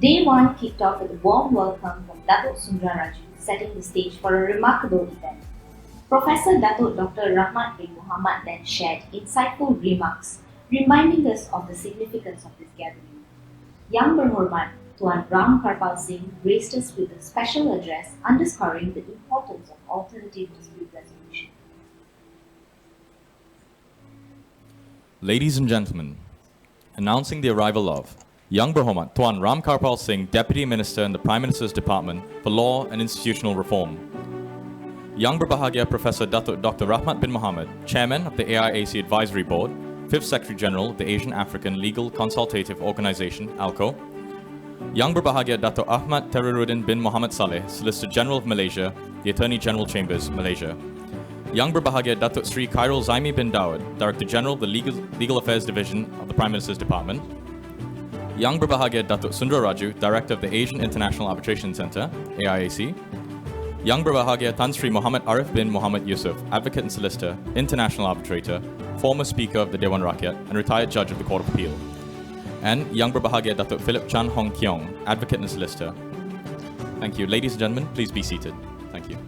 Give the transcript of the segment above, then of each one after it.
Day 1 kicked off with a warm welcome from Datuk Sundra Rajoo, setting the stage for a remarkable event. Professor Dato Dr. Rahmat bin Mohamed then shared insightful remarks, reminding us of the significance of this gathering. Yang Berhormat Tuan Ramkarpal Singh graced us with a special address underscoring the importance of alternative dispute resolution. Ladies and gentlemen, announcing the arrival of Yang Berhormat Tuan Ramkarpal Singh, Deputy Minister in the Prime Minister's Department for Law and Institutional Reform. Yang Berbahagia Professor Datuk Dr. Rahmat bin Mohamed, Chairman of the AIAC Advisory Board, 5th Secretary General of the Asian African Legal Consultative Organization, ALCO. Yang Berbahagia Dato Ahmad Teruruddin bin Mohamed Saleh, Solicitor General of Malaysia, the Attorney General Chambers, Malaysia. Yang Berbahagia Datuk Sri Khairul Zaimi bin Dawud, Director General of the Legal Affairs Division of the Prime Minister's Department. Yang Berbahagia Datuk Sundra Rajoo, Director of the Asian International Arbitration Centre, AIAC. Yang Berbahagia Tan Sri Muhammad Arif bin Muhammad Yusuf, Advocate and Solicitor, International Arbitrator, former Speaker of the Dewan Rakyat and retired Judge of the Court of Appeal. And Yang Berbahagia Datuk Philip Chan Hong Kiong, Advocate and Solicitor. Thank you. Ladies and gentlemen, please be seated. Thank you.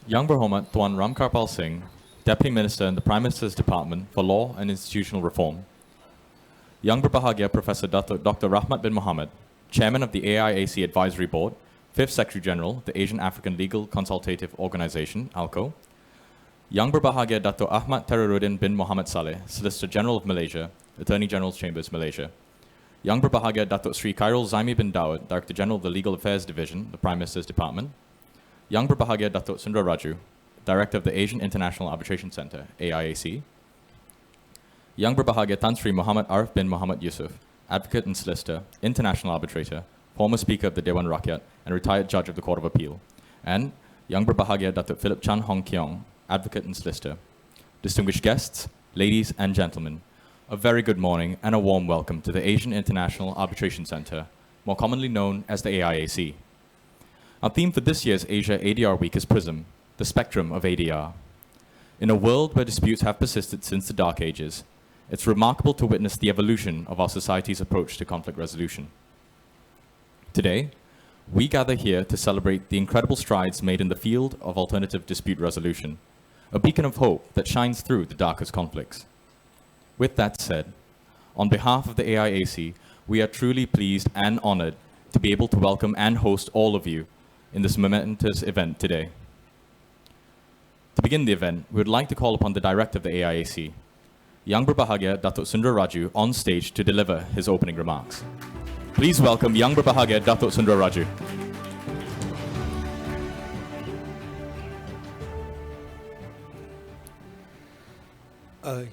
Young Mohamed Tuan Ramkarpal Singh, Deputy Minister in the Prime Minister's Department for Law and Institutional Reform. Young Berbahagia Professor Dato Dr. Rahmat bin Mohamed, Chairman of the AIAC Advisory Board, 5th Secretary General, the Asian African Legal Consultative Organization, ALCO. Young Berbahagia Dato Ahmad Teraruddin bin Mohamed Saleh, Solicitor General of Malaysia, Attorney General's Chambers, Malaysia. Young Berbahagia Dato Sri Khairul Zaimi bin Dawud, Director General of the Legal Affairs Division, the Prime Minister's Department. Young Berbahagia Dato Sundra Rajoo, Director of the Asian International Arbitration Center, AIAC. Young Berbahagia Tan Sri Muhammad Arif bin Muhammad Yusuf, Advocate and Solicitor, International Arbitrator, former Speaker of the Dewan Rakyat, and retired Judge of the Court of Appeal. And Young Berbahagia Dato Philip Chan Hong Kiong, Advocate and Solicitor. Distinguished guests, ladies and gentlemen, a very good morning and a warm welcome to the Asian International Arbitration Center, more commonly known as the AIAC. Our theme for this year's Asia ADR Week is Prism, the spectrum of ADR. In a world where disputes have persisted since the Dark Ages, it's remarkable to witness the evolution of our society's approach to conflict resolution. Today, we gather here to celebrate the incredible strides made in the field of alternative dispute resolution, a beacon of hope that shines through the darkest conflicts. With that said, on behalf of the AIAC, we are truly pleased and honored to be able to welcome and host all of you in this momentous event today. To begin the event, we would like to call upon the Director of the AIAC, Young Berbahagia Dato Sundra Rajoo, on stage to deliver his opening remarks. Please welcome Young Berbahagia Dato Sundra Rajoo.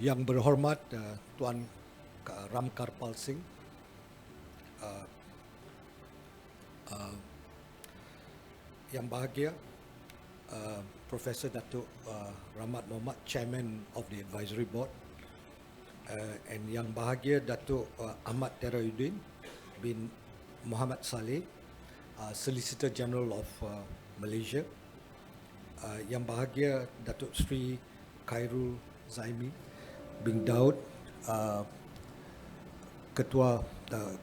Yang berhormat Tuan Ramkarpal Singh, Yang bahagia Professor Datuk Rahmat Mohamed, Chairman of the Advisory Board, and Yang bahagia Datuk Ahmad Teraruddin bin Mohamed Saleh, Solicitor General of Malaysia, Yang bahagia Datuk Sri Khairul Zaimi bin Dawud, Ketua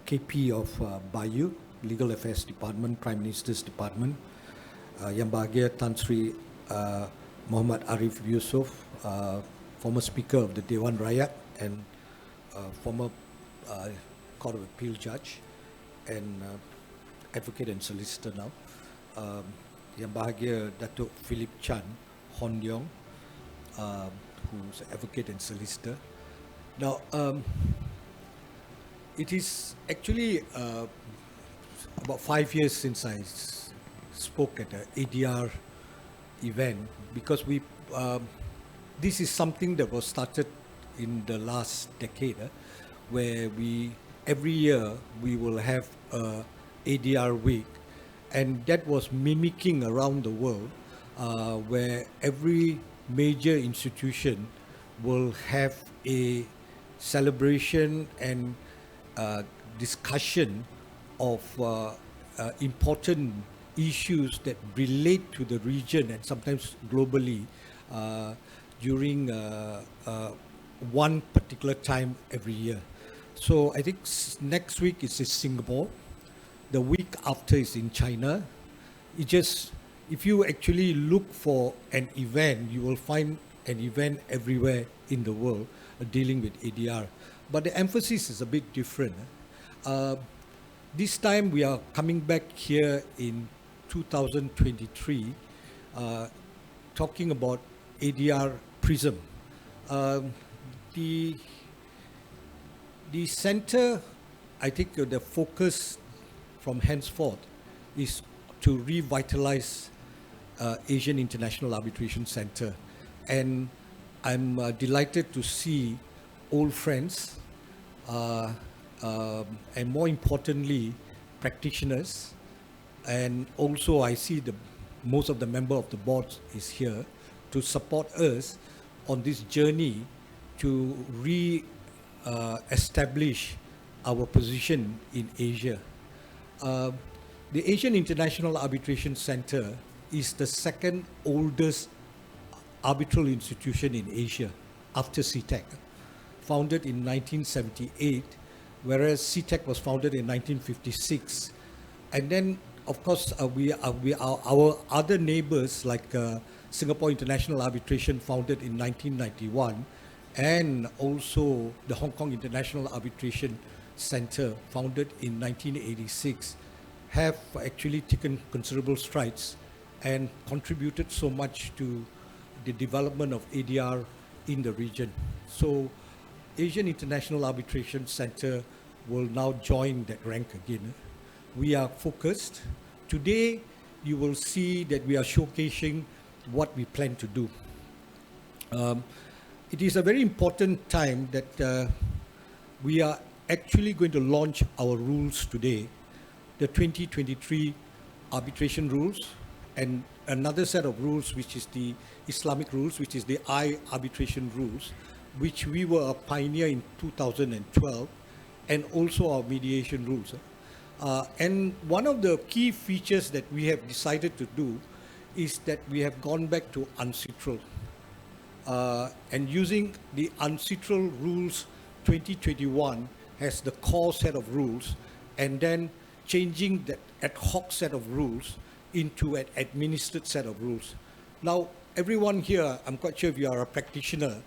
KP of Bayu, Legal Affairs Department, Prime Minister's Department, Yang bahagia Tan Sri Muhammad Arif Yusuf, former Speaker of the Dewan Rakyat and former Court of Appeal Judge and Advocate and Solicitor now, Yang bahagia Datuk Philip Chan Hong Kiong, who's an advocate and solicitor. Now, it is actually about 5 years since I spoke at an ADR event, because this is something that was started in the last decade, where every year we will have a ADR week, and that was mimicking around the world, where every major institution will have a celebration and discussion of important issues that relate to the region and sometimes globally during one particular time every year. So I think next week is in Singapore, the week after is in China. If you actually look for an event, you will find an event everywhere in the world dealing with ADR. But the emphasis is a bit different. This time we are coming back here in 2023, talking about ADR Prism. The center, I think the focus from henceforth is to revitalize Asian International Arbitration Center. And I'm delighted to see old friends and more importantly, practitioners. And also I see most of the member of the board is here to support us on this journey to establish our position in Asia. The Asian International Arbitration Center is the second oldest arbitral institution in Asia after CTEC, founded in 1978, whereas CTEC was founded in 1956. And then, of course, our other neighbors like Singapore International Arbitration, founded in 1991, and also the Hong Kong International Arbitration Center, founded in 1986, have actually taken considerable strides and contributed so much to the development of ADR in the region. So Asian International Arbitration Center will now join that rank again. We are focused. Today, you will see that we are showcasing what we plan to do. It is a very important time that we are actually going to launch our rules today, the 2023 arbitration rules, and another set of rules, which is the Islamic rules, which is the arbitration rules, which we were a pioneer in 2012, and also our mediation rules. And one of the key features that we have decided to do is that we have gone back to UNCITRAL and using the UNCITRAL rules 2021 as the core set of rules, and then changing that ad hoc set of rules into an administered set of rules. Now, everyone here, I'm quite sure if you are a practitioner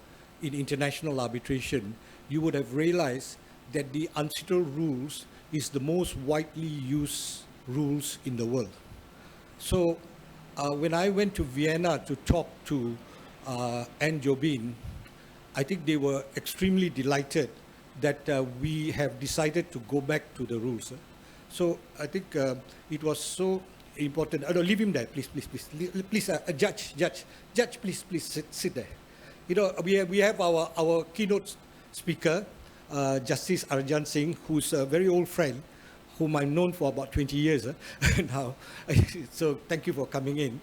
in international arbitration, you would have realized that the UNCITRAL rules is the most widely used rules in the world. So when I went to Vienna to talk to Anne Jobin, I think they were extremely delighted that we have decided to go back to the rules. So I think it was so important. No, leave him there, please, please, please. Please, judge, please, sit there. You know, we have our keynote speaker, Justice Arjan Singh, who's a very old friend, whom I've known for about 20 years now. So thank you for coming in.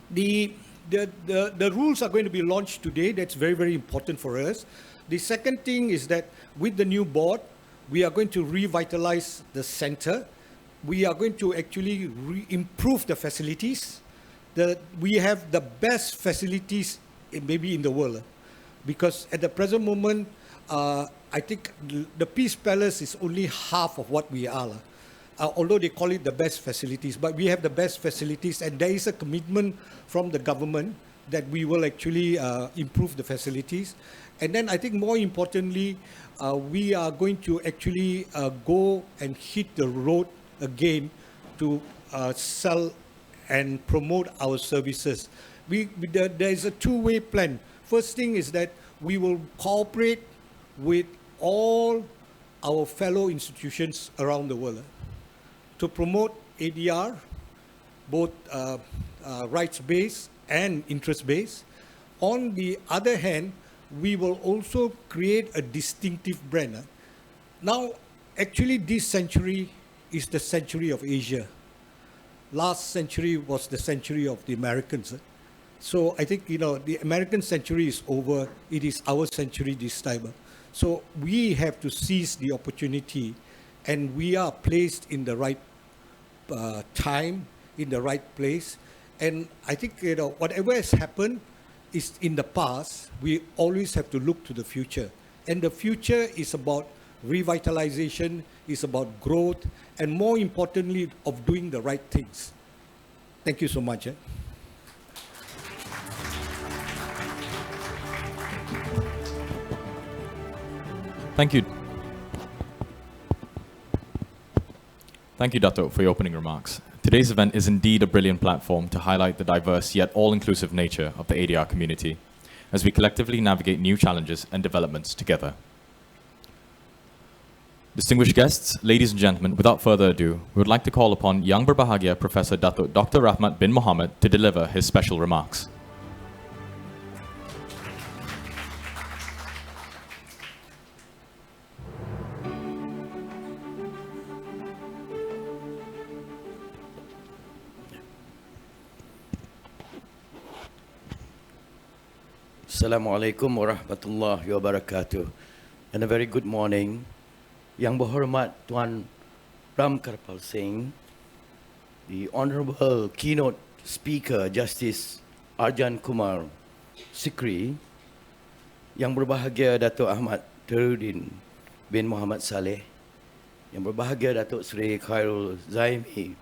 The rules are going to be launched today. That's very, very important for us. The second thing is that with the new board, we are going to revitalize the center. We are going to actually improve the facilities. We have the best facilities maybe in the world, because at the present moment, I think the Peace Palace is only half of what we are. Although they call it the best facilities, but we have the best facilities, and there is a commitment from the government that we will actually improve the facilities. And then I think more importantly, we are going to actually go and hit the road again to sell and promote our services. There is a two-way plan. First thing is that we will cooperate with all our fellow institutions around the world to promote ADR, both rights-based and interest-based. On the other hand, we will also create a distinctive brand. Now, actually, this century is the century of Asia. Last century was the century of the Americans. So I think, you know, the American century is over. It is our century this time. So we have to seize the opportunity, and we are placed in the right time, in the right place. And I think, you know, whatever has happened is in the past. We always have to look to the future. And the future is about revitalization, is about growth, and more importantly, of doing the right things. Thank you so much. Thank you. Thank you, Dato, for your opening remarks. Today's event is indeed a brilliant platform to highlight the diverse yet all-inclusive nature of the ADR community as we collectively navigate new challenges and developments together. Distinguished guests, ladies and gentlemen, without further ado, we would like to call upon Yang Berbahagia Professor Dato Dr. Rahmat bin Mohamed to deliver his special remarks. Assalamualaikum warahmatullahi wabarakatuh. And a very good morning. Yang Berhormat Tuan Ramkarpal Singh, the Honorable Keynote Speaker Justice Arjan Kumar Sikri, Yang Berbahagia Datuk Ahmad Terudin bin Muhammad Saleh, Yang Berbahagia Datuk Seri Khairul Zaimi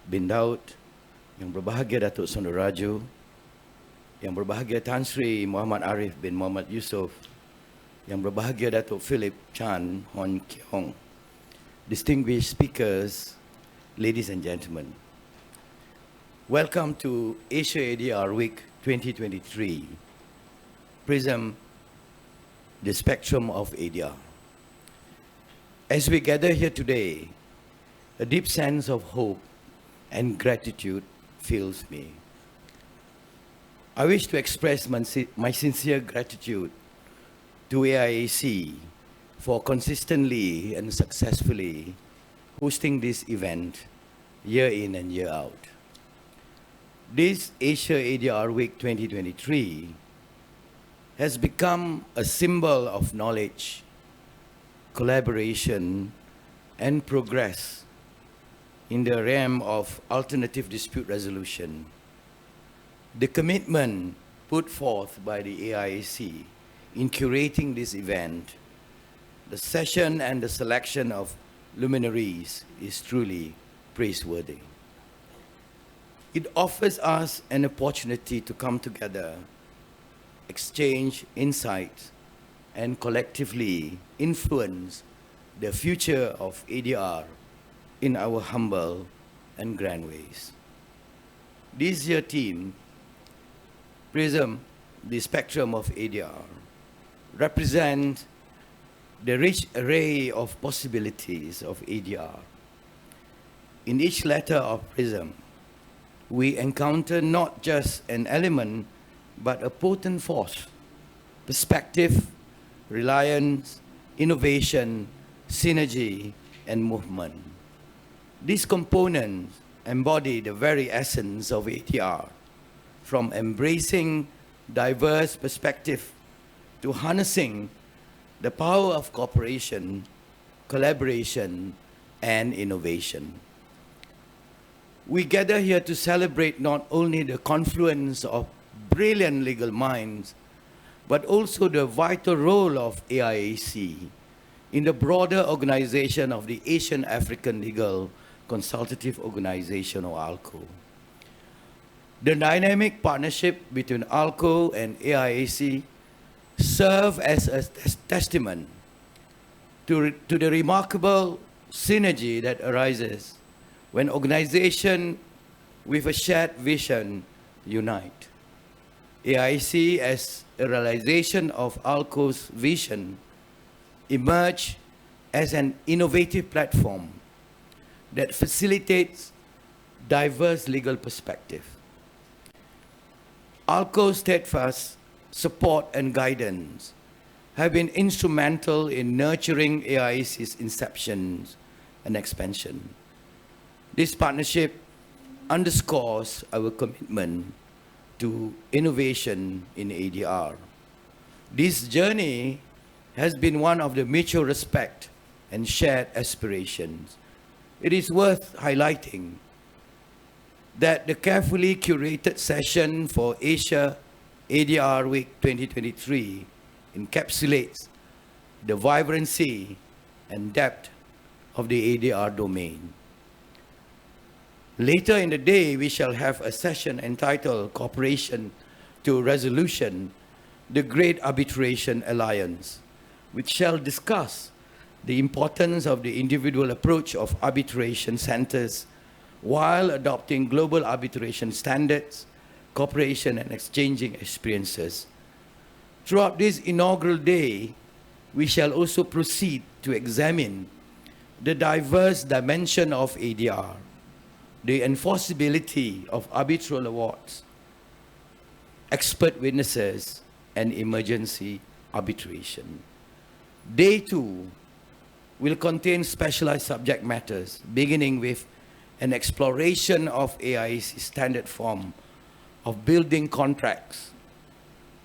bin Daud, Yang berbahagia Datuk Sundra Rajoo, yang berbahagia Tan Sri Muhammad Arif bin Muhammad Yusof, yang berbahagia Datuk Philip Chan Hon Keong, distinguished speakers, ladies and gentlemen. Welcome to Asia ADR Week 2023, Prism, the spectrum of ADR. As we gather here today, a deep sense of hope and gratitude fills me. I wish to express my sincere gratitude to AIAC for consistently and successfully hosting this event year in and year out. This Asia ADR Week 2023 has become a symbol of knowledge, collaboration, and progress in the realm of alternative dispute resolution. The commitment put forth by the AIAC in curating this event, the session and the selection of luminaries is truly praiseworthy. It offers us an opportunity to come together, exchange insights, and collectively influence the future of ADR in our humble and grand ways. This year's theme, Prism, the spectrum of ADR, represents the rich array of possibilities of ADR. In each letter of Prism, we encounter not just an element, but a potent force, perspective, reliance, innovation, synergy, and movement. These components embody the very essence of ADR, from embracing diverse perspective to harnessing the power of cooperation, collaboration, and innovation. We gather here to celebrate not only the confluence of brilliant legal minds, but also the vital role of AIAC in the broader organization of the Asian African Legal Consultative Organization, or ALCO. The dynamic partnership between ALCO and AIAC serve as a testament to the remarkable synergy that arises when organizations with a shared vision unite. AIAC, as a realization of ALCO's vision, emerged as an innovative platform that facilitates diverse legal perspective. ALCO's steadfast support and guidance have been instrumental in nurturing AIAC's inception and expansion. This partnership underscores our commitment to innovation in ADR. This journey has been one of the mutual respect and shared aspirations. It is worth highlighting that the carefully curated session for Asia ADR Week 2023 encapsulates the vibrancy and depth of the ADR domain. Later in the day, we shall have a session entitled Cooperation to Resolution, the Great Arbitration Alliance, which shall discuss the importance of the individual approach of arbitration centers while adopting global arbitration standards, cooperation, and exchanging experiences. Throughout this inaugural day, we shall also proceed to examine the diverse dimension of ADR, the enforceability of arbitral awards, expert witnesses, and emergency arbitration. Day 2 will contain specialized subject matters, beginning with an exploration of AIAC's standard form of building contracts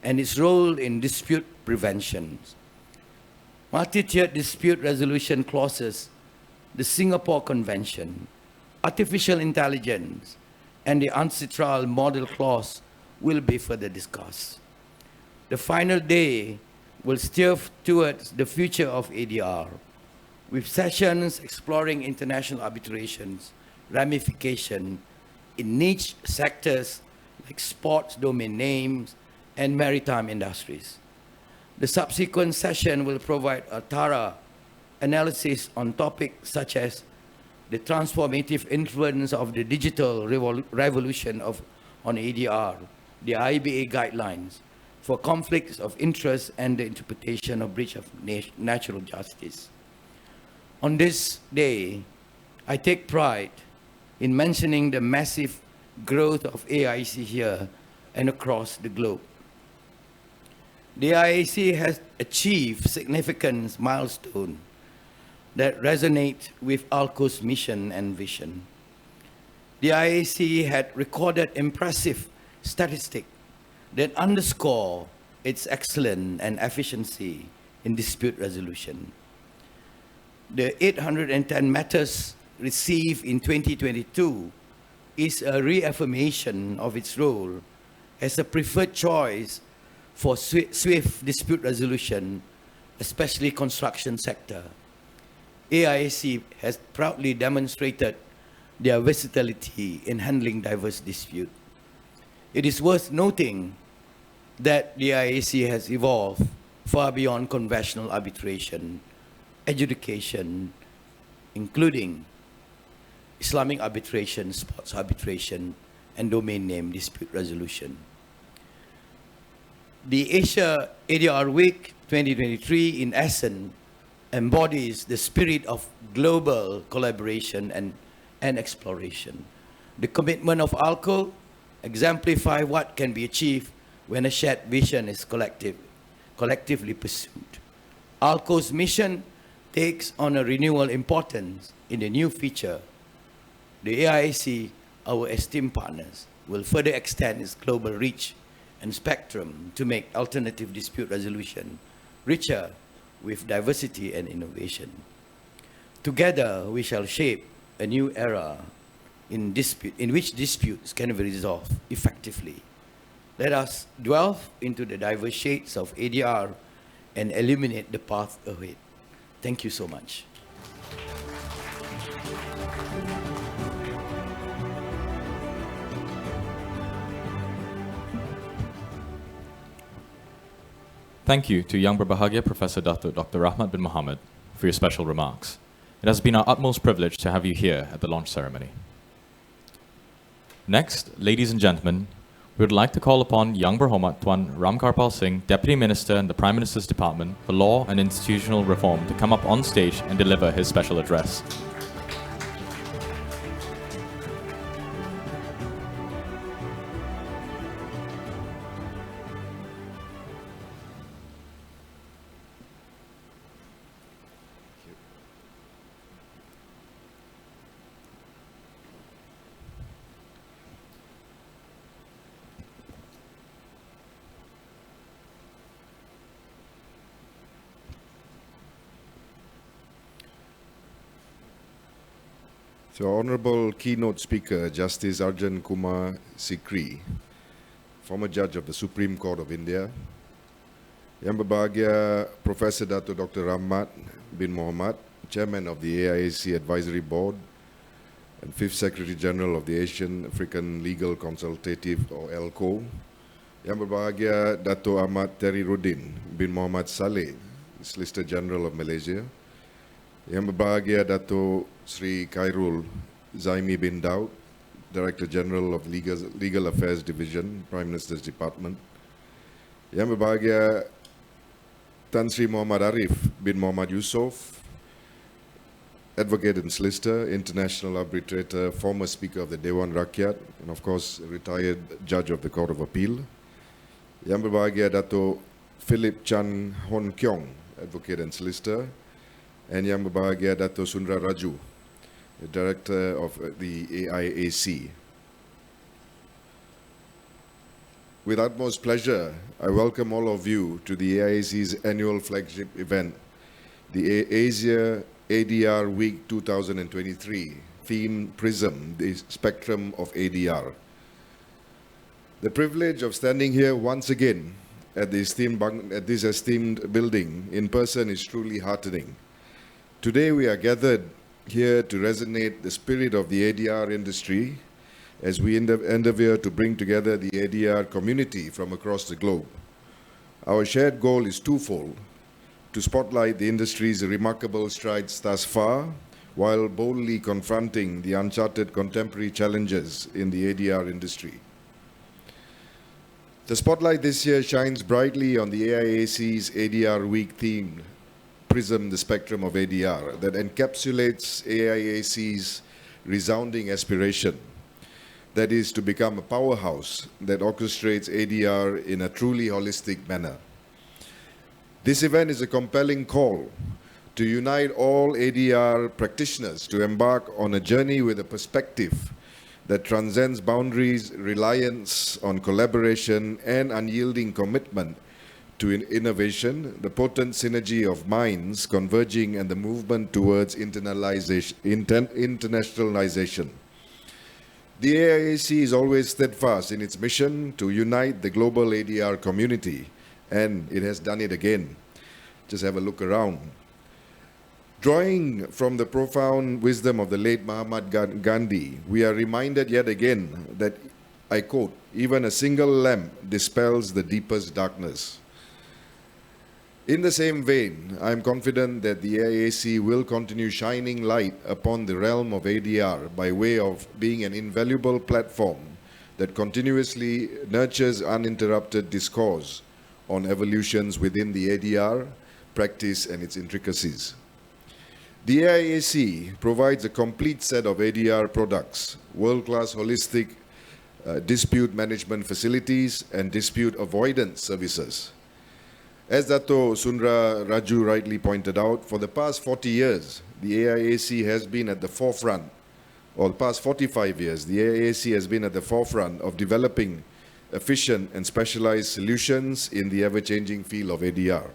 and its role in dispute prevention. Multi-tiered dispute resolution clauses, the Singapore Convention, artificial intelligence, and the ancestral model clause will be further discussed. The final day will steer towards the future of ADR, with sessions exploring international arbitrations, ramification, in niche sectors like sports, domain names, and maritime industries. The subsequent session will provide a thorough analysis on topics such as the transformative influence of the digital revolution on ADR, the IBA guidelines for conflicts of interest and the interpretation of breach of natural justice. On this day, I take pride in mentioning the massive growth of AIAC here and across the globe. The AIAC has achieved significant milestones that resonate with ALCO's mission and vision. The AIAC had recorded impressive statistics that underscore its excellence and efficiency in dispute resolution. The 810 matters received in 2022 is a reaffirmation of its role as a preferred choice for swift dispute resolution, especially construction sector. AIAC has proudly demonstrated their versatility in handling diverse disputes. It is worth noting that the AIAC has evolved far beyond conventional arbitration, adjudication, including Islamic arbitration, sports arbitration, and domain name dispute resolution. The Asia ADR Week 2023, in essence, embodies the spirit of global collaboration and exploration. The commitment of ALCO exemplifies what can be achieved when a shared vision is collectively pursued. ALCO's mission takes on a renewal importance in the new future. The AIAC, our esteemed partners, will further extend its global reach and spectrum to make alternative dispute resolution richer with diversity and innovation. Together, we shall shape a new era in which disputes can be resolved effectively. Let us delve into the diverse shades of ADR and illuminate the path ahead. Thank you so much. Thank you to Yang Berbahagia Professor Dato Dr. Rahmat bin Mohamed for your special remarks. It has been our utmost privilege to have you here at the launch ceremony. Next, ladies and gentlemen, we would like to call upon Yang Berhormat Tuan Ramkarpal Singh, Deputy Minister in the Prime Minister's Department for Law and Institutional Reform, to come up on stage and deliver his special address. So, Honorable Keynote Speaker, Justice Arjan Kumar Sikri, former Judge of the Supreme Court of India, Yang Berbahagia Professor Dato Dr. Rahmat bin Mohamed, Chairman of the AIAC Advisory Board and Fifth Secretary General of the Asian African Legal Consultative, or ALCO, Yang Berbahagia Dato Ahmad Teriruddin bin Mohamed Saleh, Solicitor General of Malaysia, Yang Berbahagia Dato Sri Khairul Zaimi bin Daud, Director General of Legal Affairs Division, Prime Minister's Department, Yang Berbahagia Tan Sri Muhammad Arif bin Muhammad Yusof, Advocate and Solicitor, International Arbitrator, former Speaker of the Dewan Rakyat, and of course, retired Judge of the Court of Appeal, Yang Berbahagia Dato Philip Chan Hon Kyong, Advocate and Solicitor, and Yang Berbahagia Dato Sundra Rajoo, the Director of the AIAC. With utmost pleasure, I welcome all of you to the AIAC's annual flagship event, the Asia ADR Week 2023, theme Prism, the spectrum of ADR. The privilege of standing here once again at this esteemed building in person is truly heartening. Today we are gathered here to resonate the spirit of the ADR industry as we endeavor to bring together the ADR community from across the globe. Our shared goal is twofold: to spotlight the industry's remarkable strides thus far, while boldly confronting the uncharted contemporary challenges in the ADR industry. The spotlight this year shines brightly on the AIAC's ADR Week theme, Prism, the Spectrum of ADR, that encapsulates AIAC's resounding aspiration, that is to become a powerhouse that orchestrates ADR in a truly holistic manner. This event is a compelling call to unite all ADR practitioners to embark on a journey with a perspective that transcends boundaries, reliance on collaboration, and unyielding commitment to innovation, the potent synergy of minds converging, and the movement towards internationalization. The AIAC is always steadfast in its mission to unite the global ADR community, and it has done it again. Just have a look around. Drawing from the profound wisdom of the late Mahatma Gandhi, we are reminded yet again that, I quote, "Even a single lamp dispels the deepest darkness." In the same vein, I am confident that the AIAC will continue shining light upon the realm of ADR by way of being an invaluable platform that continuously nurtures uninterrupted discourse on evolutions within the ADR practice and its intricacies. The AIAC provides a complete set of ADR products, world-class holistic dispute management facilities, and dispute avoidance services. As Dato Sundra Rajoo rightly pointed out, for the past 40 years, the AIAC has been at the forefront, or the past 45 years, the AIAC has been at the forefront of developing efficient and specialized solutions in the ever-changing field of ADR.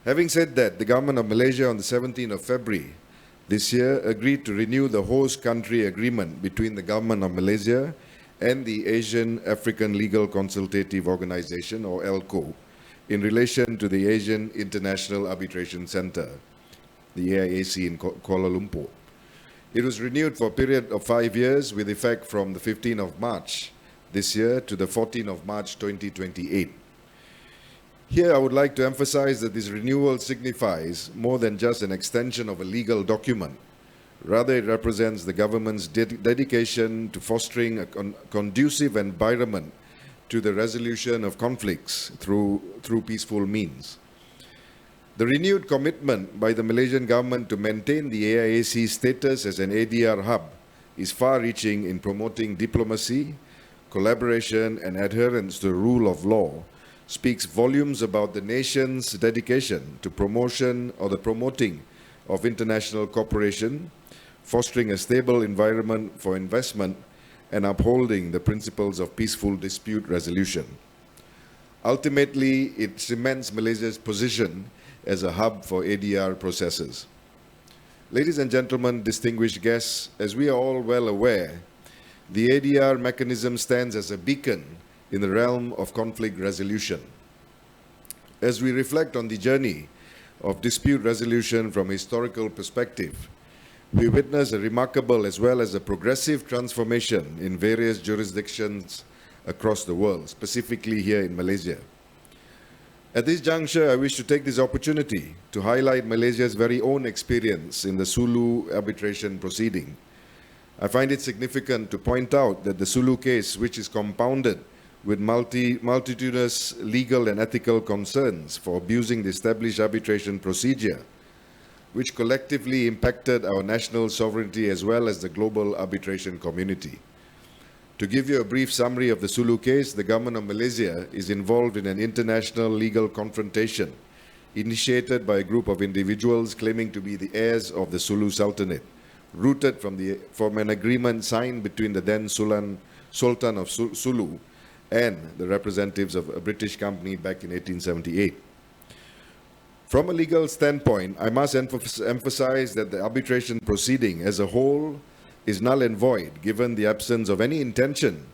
Having said that, the government of Malaysia on the 17th of February this year agreed to renew the host country agreement between the government of Malaysia and the Asian African Legal Consultative Organization, or ALCO, in relation to the Asian International Arbitration Center, the AIAC in Kuala Lumpur. It was renewed for a period of 5 years with effect from the 15th of March this year to the 14th of March 2028. Here, I would like to emphasize that this renewal signifies more than just an extension of a legal document. Rather, it represents the government's dedication to fostering a conducive environment to the resolution of conflicts through peaceful means. The renewed commitment by the Malaysian government to maintain the AIAC status as an ADR hub is far-reaching in promoting diplomacy, collaboration, and adherence to the rule of law, speaks volumes about the nation's dedication to the promoting of international cooperation, fostering a stable environment for investment, and upholding the principles of peaceful dispute resolution. Ultimately, it cements Malaysia's position as a hub for ADR processes. Ladies and gentlemen, distinguished guests, as we are all well aware, the ADR mechanism stands as a beacon in the realm of conflict resolution. As we reflect on the journey of dispute resolution from a historical perspective, we witness a remarkable as well as a progressive transformation in various jurisdictions across the world, specifically here in Malaysia. At this juncture, I wish to take this opportunity to highlight Malaysia's very own experience in the Sulu arbitration proceeding. I find it significant to point out that the Sulu case, which is compounded with multitudinous legal and ethical concerns for abusing the established arbitration procedure, which collectively impacted our national sovereignty as well as the global arbitration community. To give you a brief summary of the Sulu case, the government of Malaysia is involved in an international legal confrontation initiated by a group of individuals claiming to be the heirs of the Sulu Sultanate, rooted from an agreement signed between the then Sultan of Sulu and the representatives of a British company back in 1878. From a legal standpoint, I must emphasize that the arbitration proceeding as a whole is null and void, given the absence of any intention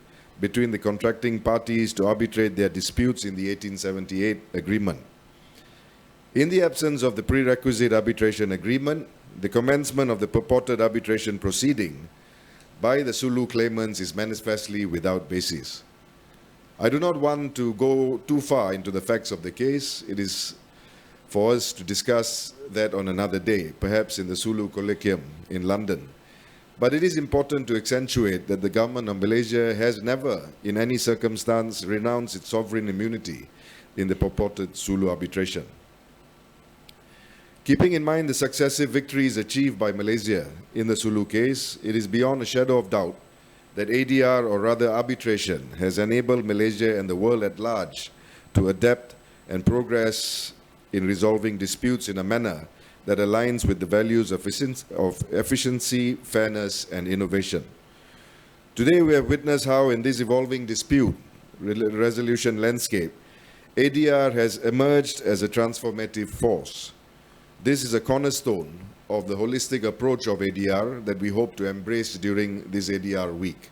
between the contracting parties to arbitrate their disputes in the 1878 agreement. In the absence of the prerequisite arbitration agreement, the commencement of the purported arbitration proceeding, by the Sulu claimants is manifestly without basis. I do not want to go too far into the facts of the case. It is for us to discuss that on another day, perhaps in the Sulu Colloquium in London. But it is important to accentuate that the government of Malaysia has never, in any circumstance, renounced its sovereign immunity in the purported Sulu arbitration. Keeping in mind the successive victories achieved by Malaysia in the Sulu case, it is beyond a shadow of doubt that ADR, or rather arbitration, has enabled Malaysia and the world at large to adapt and progress in resolving disputes in a manner that aligns with the values of efficiency, fairness, and innovation. Today we have witnessed how in this evolving dispute resolution landscape, ADR has emerged as a transformative force. This is a cornerstone of the holistic approach of ADR that we hope to embrace during this ADR week.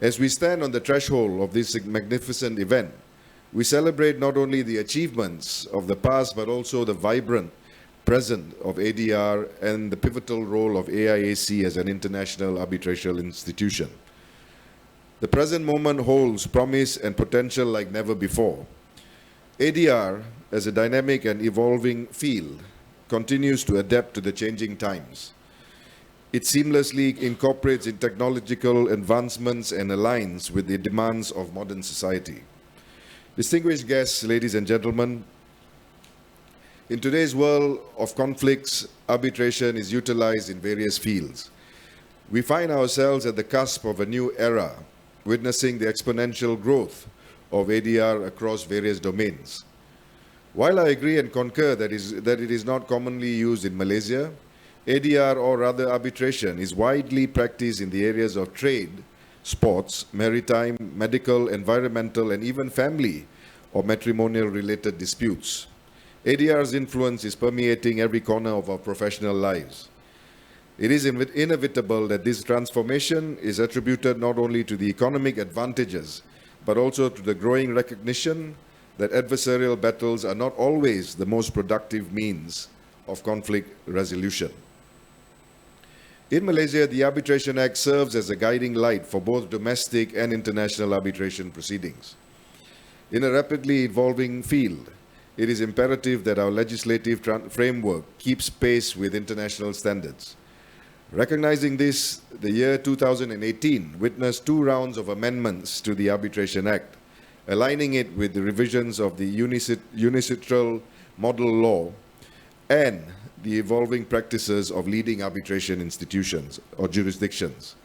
As we stand on the threshold of this magnificent event, we celebrate not only the achievements of the past, but also the vibrant present of ADR and the pivotal role of AIAC as an international arbitral institution. The present moment holds promise and potential like never before. ADR, as a dynamic and evolving field, continues to adapt to the changing times. It seamlessly incorporates in technological advancements and aligns with the demands of modern society. Distinguished guests, ladies and gentlemen, in today's world of conflicts, arbitration is utilized in various fields. We find ourselves at the cusp of a new era, witnessing the exponential growth of ADR across various domains. While I agree and concur that it is not commonly used in Malaysia, ADR, or rather arbitration, is widely practiced in the areas of trade, sports, maritime, medical, environmental, and even family or matrimonial-related disputes. ADR's influence is permeating every corner of our professional lives. It is inevitable that this transformation is attributed not only to the economic advantages, but also to the growing recognition that adversarial battles are not always the most productive means of conflict resolution. In Malaysia, the Arbitration Act serves as a guiding light for both domestic and international arbitration proceedings. In a rapidly evolving field, it is imperative that our legislative framework keeps pace with international standards. Recognizing this, the year 2018 witnessed 2 rounds of amendments to the Arbitration Act, aligning it with the revisions of the unicitral model law and the evolving practices of leading arbitration institutions or jurisdictions.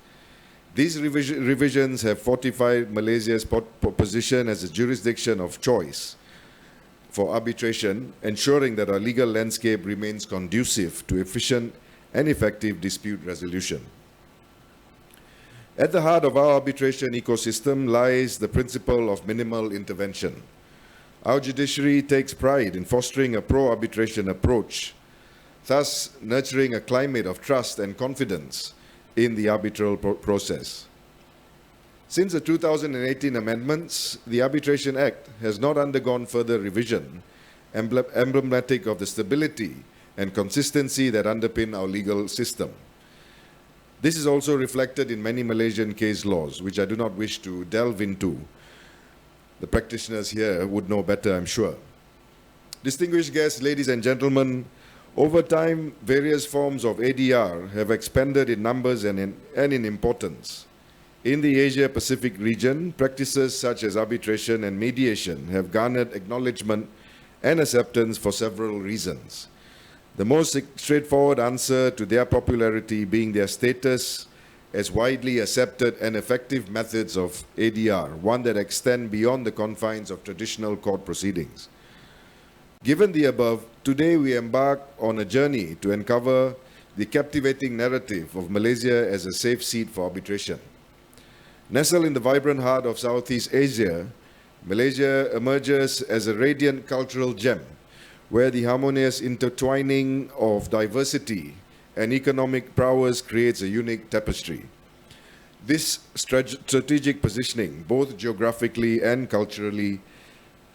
These revisions have fortified Malaysia's position as a jurisdiction of choice for arbitration, ensuring that our legal landscape remains conducive to efficient and effective dispute resolution. At the heart of our arbitration ecosystem lies the principle of minimal intervention. Our judiciary takes pride in fostering a pro-arbitration approach, thus nurturing a climate of trust and confidence in the arbitral process. Since the 2018 amendments, the Arbitration Act has not undergone further revision, emblematic of the stability and consistency that underpin our legal system. This is also reflected in many Malaysian case laws, which I do not wish to delve into. The practitioners here would know better, I'm sure. Distinguished guests, ladies and gentlemen, over time, various forms of ADR have expanded in numbers and in importance. In the Asia-Pacific region, practices such as arbitration and mediation have garnered acknowledgement and acceptance for several reasons. The most straightforward answer to their popularity being their status as widely accepted and effective methods of ADR, one that extend beyond the confines of traditional court proceedings. Given the above, today we embark on a journey to uncover the captivating narrative of Malaysia as a safe seat for arbitration. Nestled in the vibrant heart of Southeast Asia, Malaysia emerges as a radiant cultural gem, where the harmonious intertwining of diversity and economic prowess creates a unique tapestry. This strategic positioning, both geographically and culturally,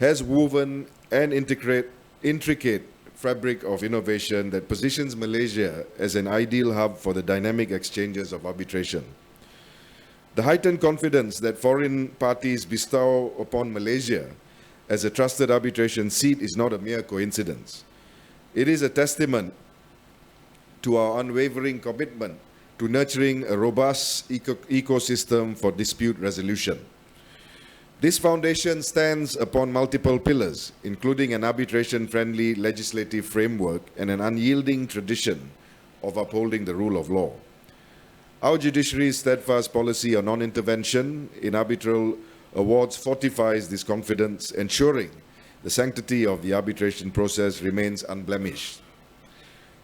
has woven an intricate fabric of innovation that positions Malaysia as an ideal hub for the dynamic exchanges of arbitration. The heightened confidence that foreign parties bestow upon Malaysia as a trusted arbitration seat is not a mere coincidence. It is a testament to our unwavering commitment to nurturing a robust ecosystem for dispute resolution. This foundation stands upon multiple pillars, including an arbitration-friendly legislative framework and an unyielding tradition of upholding the rule of law. Our judiciary's steadfast policy on non-intervention in arbitral awards fortifies this confidence, ensuring the sanctity of the arbitration process remains unblemished.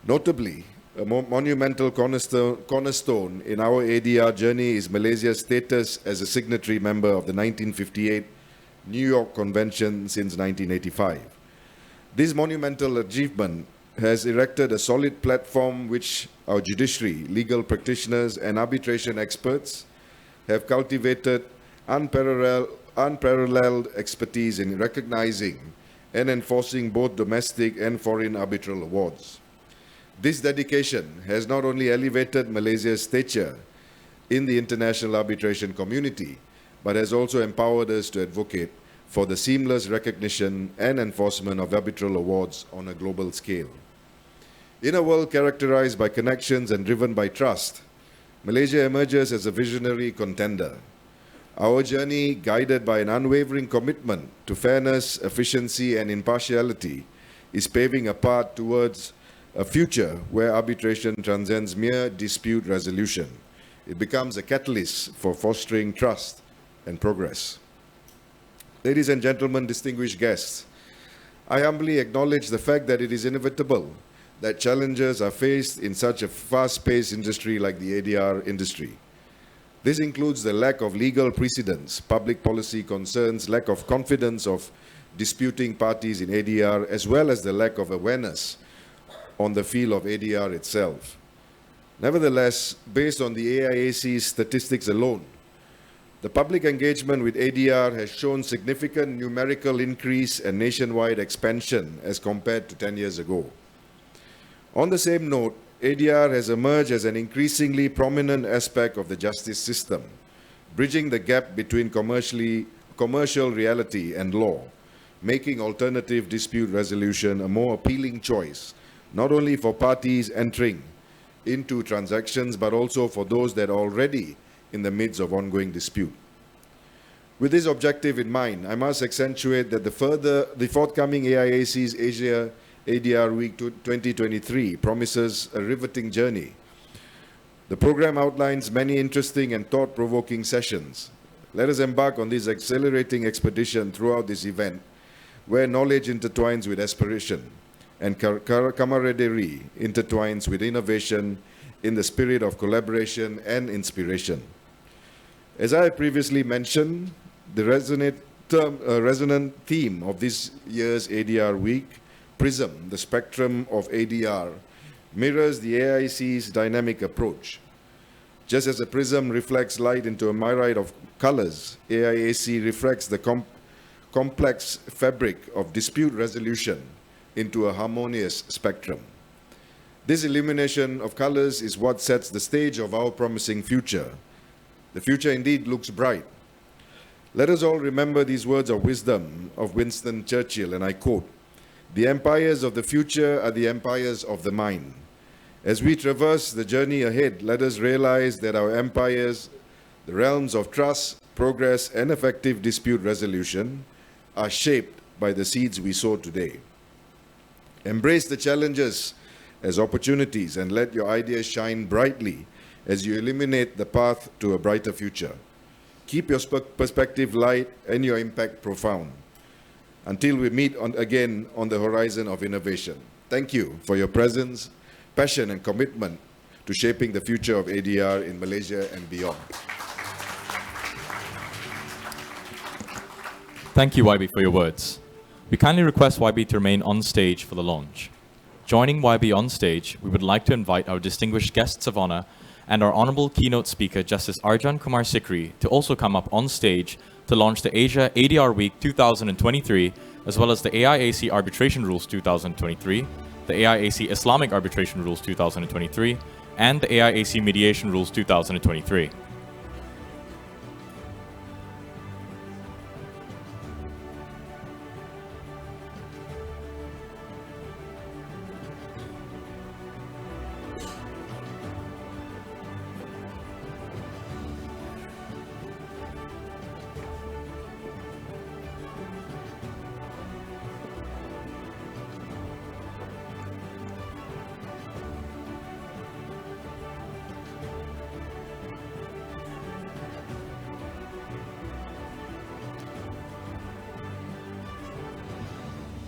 Notably, a monumental cornerstone in our ADR journey is Malaysia's status as a signatory member of the 1958 New York Convention since 1985. This monumental achievement has erected a solid platform which our judiciary, legal practitioners, and arbitration experts have cultivated unparalleled expertise in recognizing and enforcing both domestic and foreign arbitral awards. This dedication has not only elevated Malaysia's stature in the international arbitration community, but has also empowered us to advocate for the seamless recognition and enforcement of arbitral awards on a global scale. In a world characterized by connections and driven by trust, Malaysia emerges as a visionary contender. Our journey, guided by an unwavering commitment to fairness, efficiency, and impartiality, is paving a path towards a future where arbitration transcends mere dispute resolution. It becomes a catalyst for fostering trust and progress. Ladies and gentlemen, distinguished guests, I humbly acknowledge the fact that it is inevitable that challenges are faced in such a fast-paced industry like the ADR industry. This includes the lack of legal precedents, public policy concerns, lack of confidence of disputing parties in ADR, as well as the lack of awareness on the field of ADR itself. Nevertheless, based on the AIAC's statistics alone, the public engagement with ADR has shown significant numerical increase and nationwide expansion as compared to 10 years ago. On the same note, ADR has emerged as an increasingly prominent aspect of the justice system, bridging the gap between commercial reality and law, making alternative dispute resolution a more appealing choice, not only for parties entering into transactions, but also for those that are already in the midst of ongoing dispute. With this objective in mind, I must accentuate that the forthcoming AIAC's Asia ADR Week 2023 promises a riveting journey. The program outlines many interesting and thought-provoking sessions. Let us embark on this accelerating expedition throughout this event, where knowledge intertwines with aspiration and camaraderie intertwines with innovation in the spirit of collaboration and inspiration. As I previously mentioned, the resonant theme of this year's ADR Week, Prism, the spectrum of ADR, mirrors the AIAC's dynamic approach. Just as a prism reflects light into a myriad of colors, AIAC reflects the complex fabric of dispute resolution into a harmonious spectrum. This illumination of colors is what sets the stage of our promising future. The future indeed looks bright. Let us all remember these words of wisdom of Winston Churchill, and I quote, "The empires of the future are the empires of the mind." As we traverse the journey ahead, let us realize that our empires, the realms of trust, progress, and effective dispute resolution, are shaped by the seeds we sow today. Embrace the challenges as opportunities and let your ideas shine brightly as you illuminate the path to a brighter future. Keep your perspective light and your impact profound. Until we meet again on the horizon of innovation. Thank you for your presence, passion, and commitment to shaping the future of ADR in Malaysia and beyond. Thank you, YB, for your words. We kindly request YB to remain on stage for the launch. Joining YB on stage, we would like to invite our distinguished guests of honor and our honorable keynote speaker, Justice Arjan Kumar Sikri, to also come up on stage to launch the Asia ADR Week 2023, as well as the AIAC Arbitration Rules 2023, the AIAC Islamic Arbitration Rules 2023, and the AIAC Mediation Rules 2023.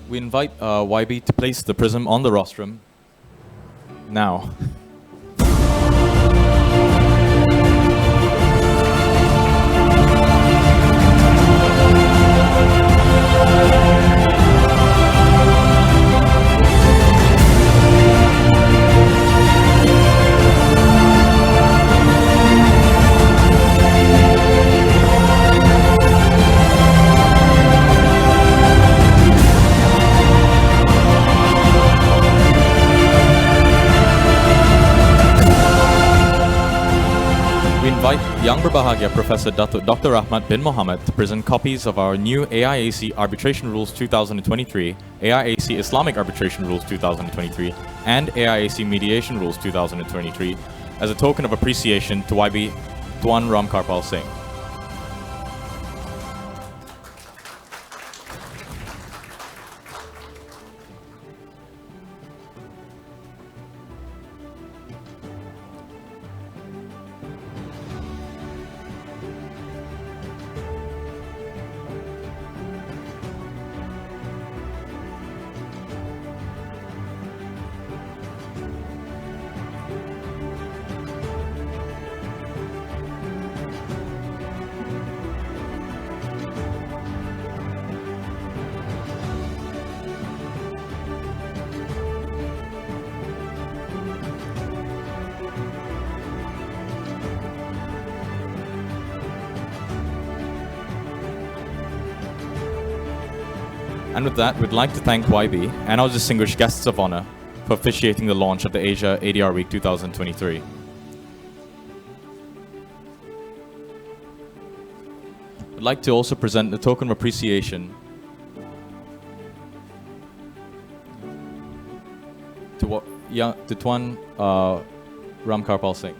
We invite YB to place the prism on the rostrum now. We invite Yang Berbahagia Professor Datuk Dr. Rahmat bin Mohamed to present copies of our new AIAC Arbitration Rules 2023, AIAC Islamic Arbitration Rules 2023, and AIAC Mediation Rules 2023 as a token of appreciation to YB Tuan Ramkarpal Singh. And with that, we'd like to thank YB and our distinguished guests of honor for officiating the launch of the Asia ADR Week 2023. I'd like to also present the token of appreciation to Tuan Ramkarpal Singh.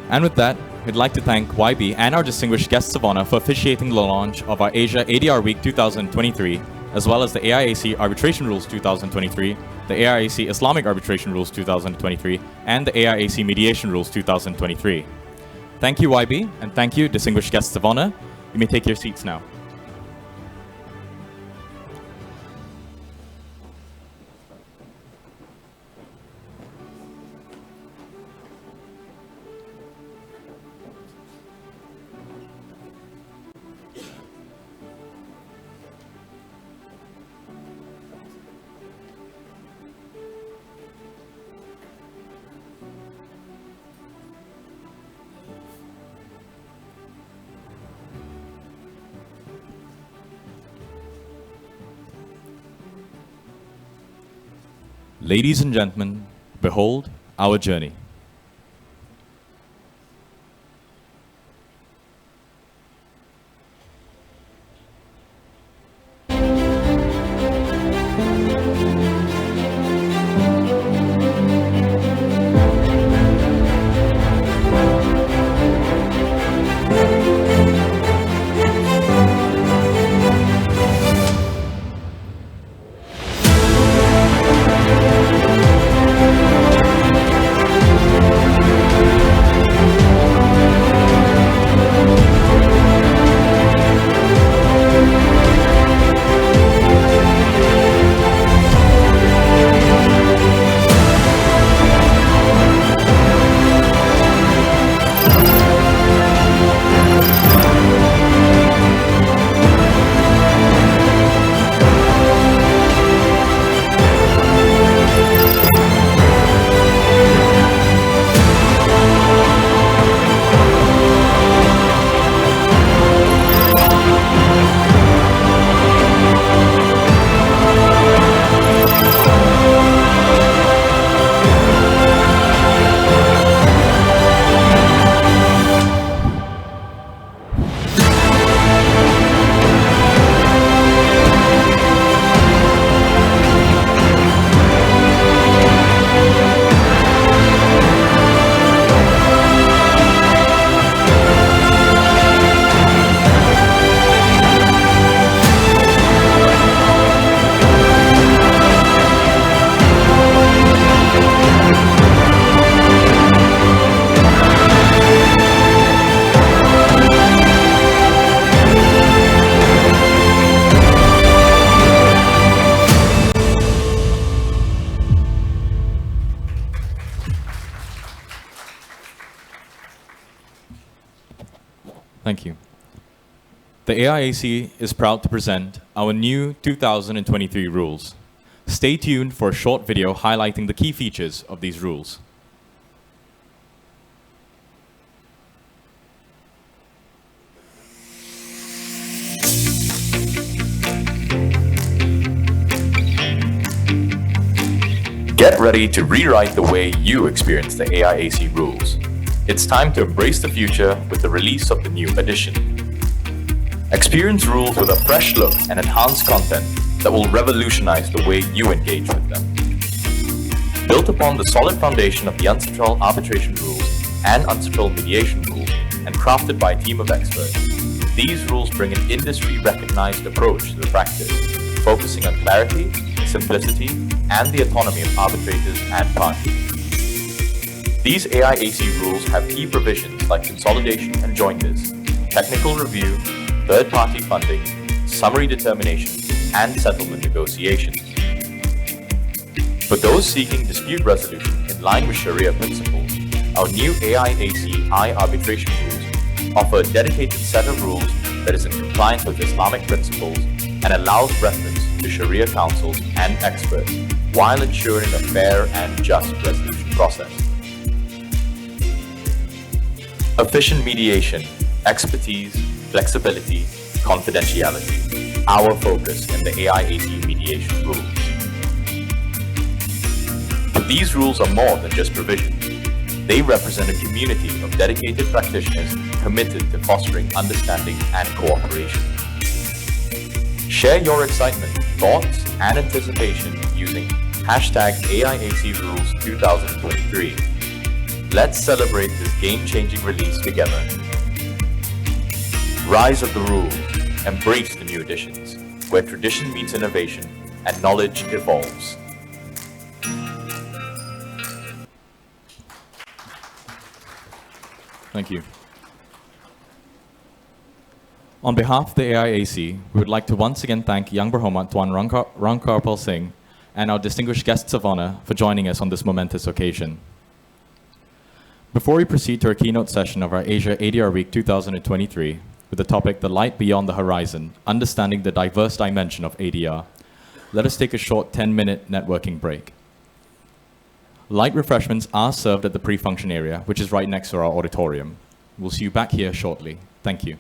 And with that, we'd like to thank YB and our distinguished guests of honor for officiating the launch of our Asia ADR Week 2023, as well as the AIAC Arbitration Rules 2023, the AIAC Islamic Arbitration Rules 2023, and the AIAC Mediation Rules 2023. Thank you, YB, and thank you, distinguished guests of honor. You may take your seats now. Ladies and gentlemen, behold our journey. Thank you. The AIAC is proud to present our new 2023 rules. Stay tuned for a short video highlighting the key features of these rules. Get ready to rewrite the way you experience the AIAC rules. It's time to embrace the future with the release of the new edition. Experience rules with a fresh look and enhanced content that will revolutionize the way you engage with them. Built upon the solid foundation of the UNCITRAL arbitration rules and UNCITRAL mediation rules, and crafted by a team of experts, these rules bring an industry-recognized approach to the practice, focusing on clarity, simplicity, and the autonomy of arbitrators and parties. These AIAC rules have key provisions like consolidation and jointers, technical review, third-party funding, summary determination, and settlement negotiations. For those seeking dispute resolution in line with Sharia principles, our new AIAC arbitration rules offer a dedicated set of rules that is in compliance with Islamic principles and allows reference to Sharia counsels and experts while ensuring a fair and just resolution process. Efficient mediation, expertise, flexibility, confidentiality. Our focus in the AIAC mediation rules. But these rules are more than just provisions. They represent a community of dedicated practitioners committed to fostering understanding and cooperation. Share your excitement, thoughts, and anticipation using #AIAC Rules 2023. Let's celebrate this game-changing release together. Rise of the rules, embrace the new editions, where tradition meets innovation and knowledge evolves. Thank you. On behalf of the AIAC, we would like to once again thank Yang Berhormat Tuan Ramkarpal Singh and our distinguished guests of honor for joining us on this momentous occasion. Before we proceed to our keynote session of our Asia ADR Week 2023, with the topic The Light Beyond the Horizon, Understanding the Diverse Dimension of ADR, let us take a short 10-minute networking break. Light refreshments are served at the pre-function area, which is right next to our auditorium. We'll see you back here shortly. Thank you.